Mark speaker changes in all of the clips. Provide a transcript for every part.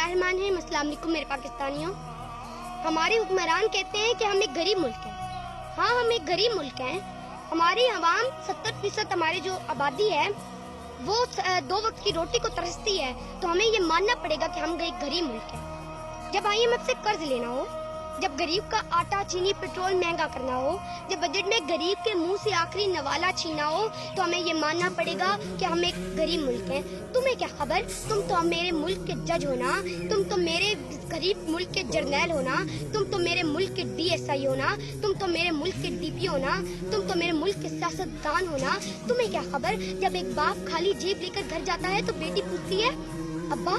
Speaker 1: बिस्मिल्लाहिर्रहमानिर्रहीम। अस्सलाम वालेकुम मेरे पाकिस्तानियों। हमारे हुक्मरान कहते हैं कि हम एक गरीब मुल्क हैं। हाँ, हम एक गरीब मुल्क हैं। हमारी आवाम 70% हमारी जो आबादी है वो 2 वक्त की रोटी को तरसती है, तो हमें ये मानना पड़ेगा कि हम एक गरीब मुल्क हैं। जब IMF से कर्ज लेना हो, जब गरीब का आटा चीनी पेट्रोल महंगा करना हो, जब बजट में गरीब के मुंह से आखिरी नवाला छीना हो, तो हमें ये मानना पड़ेगा कि हम एक गरीब मुल्क हैं। तुम्हें क्या खबर, तुम तो मेरे मुल्क के जज हो ना, तुम तो मेरे गरीब मुल्क के जर्नैल हो ना, तुम तो मेरे मुल्क के DSI हो ना, तुम तो मेरे मुल्क के DP हो ना, तुम तो मेरे मुल्क के सियासतदान हो ना। तुम्हें क्या खबर, जब एक बाप खाली जेब लेकर घर जाता है तो बेटी पूछती है अब्बा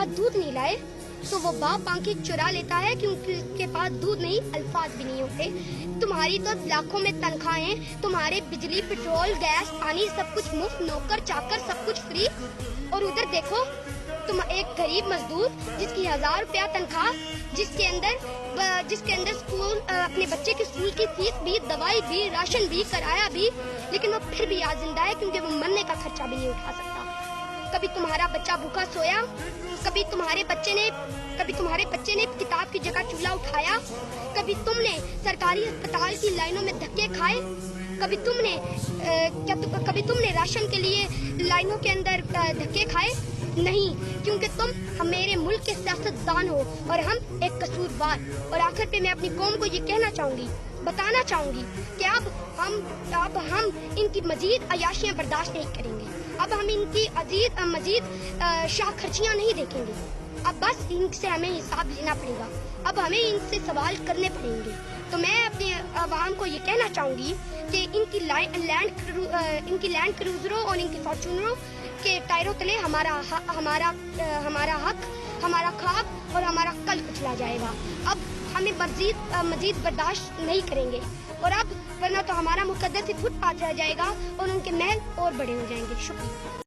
Speaker 1: आज दूध नहीं लाए, तो वो बाप आंखें चुरा लेता है क्योंकि उसके पास दूध नहीं, अल्फाज भी नहीं होते। तुम्हारी तो लाखों में तनख्वाहें, तुम्हारे बिजली पेट्रोल गैस पानी सब कुछ मुफ्त, नौकर चाकर सब कुछ फ्री, और उधर देखो तुम एक गरीब मजदूर जिसकी 1000 रुपया तनख्वाह, जिसके अंदर स्कूल अपने बच्चे के स्कूल की फीस भी, दवाई भी, राशन भी, किराया भी, लेकिन वो फिर भी आज जिंदा है क्योंकि वो मरने का खर्चा भी नहीं उठा सकता। कभी तुम्हारा बच्चा भूखा सोया, कभी तुम्हारे बच्चे ने किताब की जगह चूल्हा उठाया, कभी तुमने सरकारी अस्पताल की लाइनों में धक्के खाए, कभी तुमने राशन के लिए लाइनों के अंदर धक्के खाए? नहीं, क्योंकि तुम मेरे मुल्क के सियासतदान हो और हम एक कसूरवार। और आखिर पे मैं अपनी कौम को ये बताना चाहूंगी कि अब हम इनकी मजीद अयाशियां बर्दाश्त नहीं करेंगे। अब हम इनकी मजीद शाह खर्चियां नहीं देखेंगे। अब बस इनसे हमें हिसाब लेना पड़ेगा, अब हमें इनसे सवाल करने पड़ेंगे। तो मैं अपने आवाम को ये कहना चाहूंगी कि इनकी लैंड क्रूजरों और इनकी फॉर्चूनरों के टायरों तले हमारा हक, हमारा ख्वाब और हमारा कल कुचला जाएगा। अब हमें मजीद बर्दाश्त नहीं करेंगे, और अब वरना तो हमारा मुकद्दर से फुटपाथ रह जाएगा और उनके महल और बड़े हो जाएंगे। शुक्रिया।